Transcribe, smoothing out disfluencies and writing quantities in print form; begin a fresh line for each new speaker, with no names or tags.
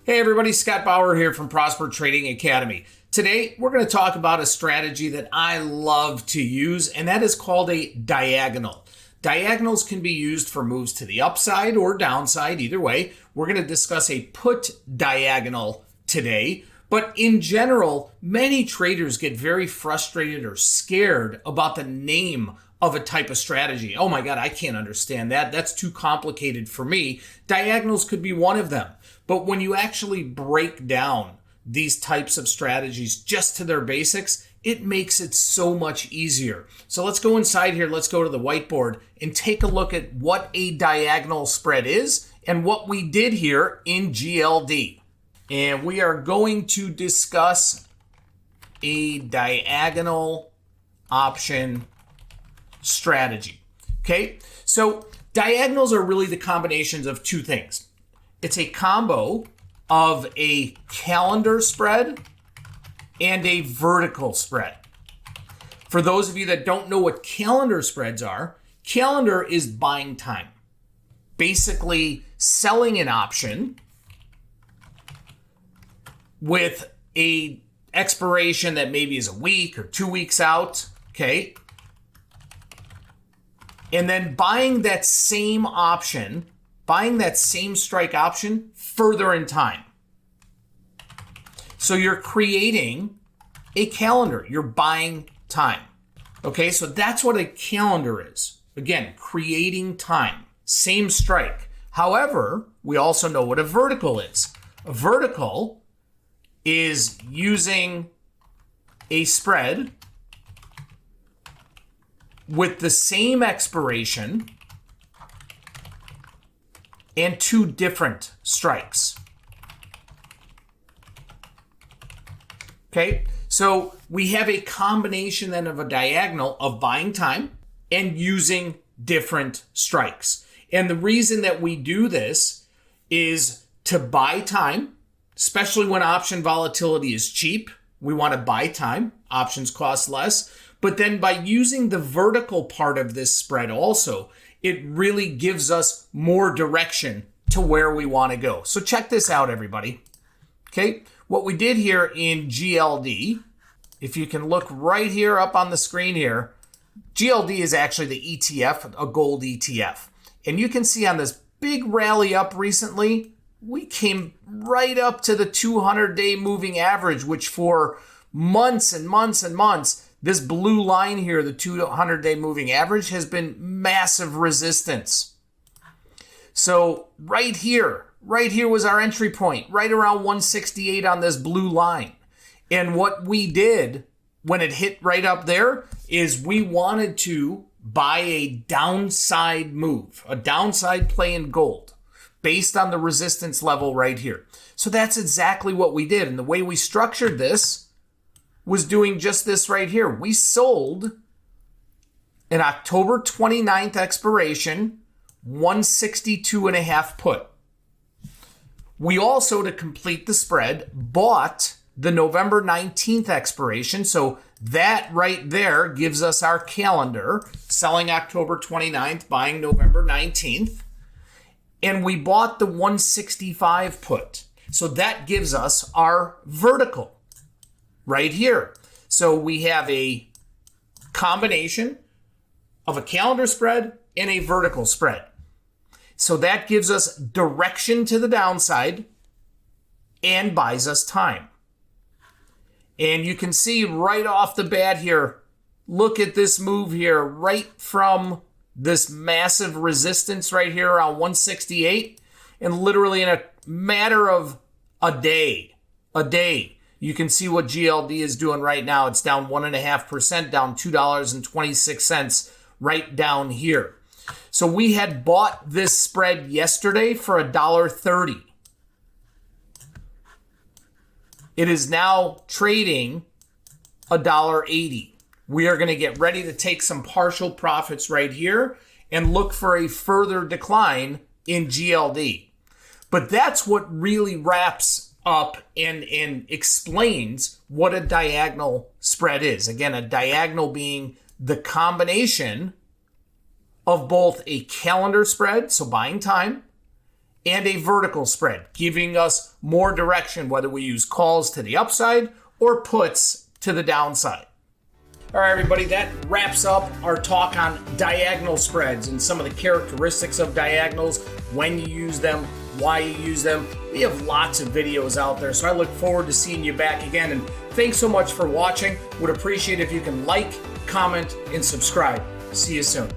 Hey everybody, Scott Bauer here from Prosper Trading Academy. Today, we're going to talk about a strategy that I love to use, and that is called a diagonal. Diagonals can be used for moves to the upside or downside, either way. We're going to discuss a put diagonal today, but in general, many traders get very frustrated or scared about the name of a type of strategy. Oh my God, I can't understand that. That's too complicated for me. Diagonals could be one of them. But when you actually break down these types of strategies just to their basics, it makes it so much easier. So let's go inside here. Let's go to the whiteboard and take a look at what a diagonal spread is and what we did here in GLD. And we are going to discuss a diagonal option strategy. Okay, so diagonals are really the combinations of two things. It's a combo of a calendar spread and a vertical spread. For those of you that don't know what calendar spreads are, calendar is buying time. Basically selling an option with a expiration that maybe is a week or 2 weeks out, okay? And then buying that same option, buying that same strike option further in time. So you're creating a calendar. You're buying time. Okay, so that's what a calendar is. Again, creating time. Same strike. However, we also know what a vertical is. A vertical is using a spread with the same expiration and two different strikes. Okay, so we have a combination then of a diagonal of buying time and using different strikes. And the reason that we do this is to buy time, especially when option volatility is cheap. We want to buy time. Options cost less. But then by using the vertical part of this spread also, it really gives us more direction to where we want to go. So check this out, everybody. Okay, what we did here in GLD, if you can look right here up on the screen here, GLD is actually the ETF, a gold ETF. And you can see on this big rally up recently, we came right up to the 200-day moving average, which for months and months and months, this blue line here, the 200-day moving average, has been massive resistance. So right here was our entry point, right around 168 on this blue line. And what we did when it hit right up there is we wanted to buy a downside move, a downside play in gold based on the resistance level right here. So that's exactly what we did. And the way we structured this was doing just this right here. We sold an October 29th expiration, 162.5 put. We also, to complete the spread, bought the November 19th expiration. So that right there gives us our calendar, selling October 29th, buying November 19th. And we bought the 165 put. So that gives us our vertical right here. So we have a combination of a calendar spread and a vertical spread. So that gives us direction to the downside and buys us time. And you can see right off the bat here, look at this move here, right from this massive resistance right here around 168, and literally in a matter of a day, you can see what GLD is doing right now. It's down 1.5%, down $2.26 right down here. So we had bought this spread yesterday for $1.30. It is now trading $1.80. We are going to get ready to take some partial profits right here and look for a further decline in GLD. But that's what really wraps up and explains what a diagonal spread is. Again, a diagonal being the combination of both a calendar spread, so buying time, and a vertical spread, giving us more direction whether we use calls to the upside or puts to the downside. All right, everybody, that wraps up our talk on diagonal spreads and some of the characteristics of diagonals, when you use them, why you use them. We have lots of videos out there, so I look forward to seeing you back again. And thanks so much for watching. Would appreciate if you can like, comment, and subscribe. See you soon.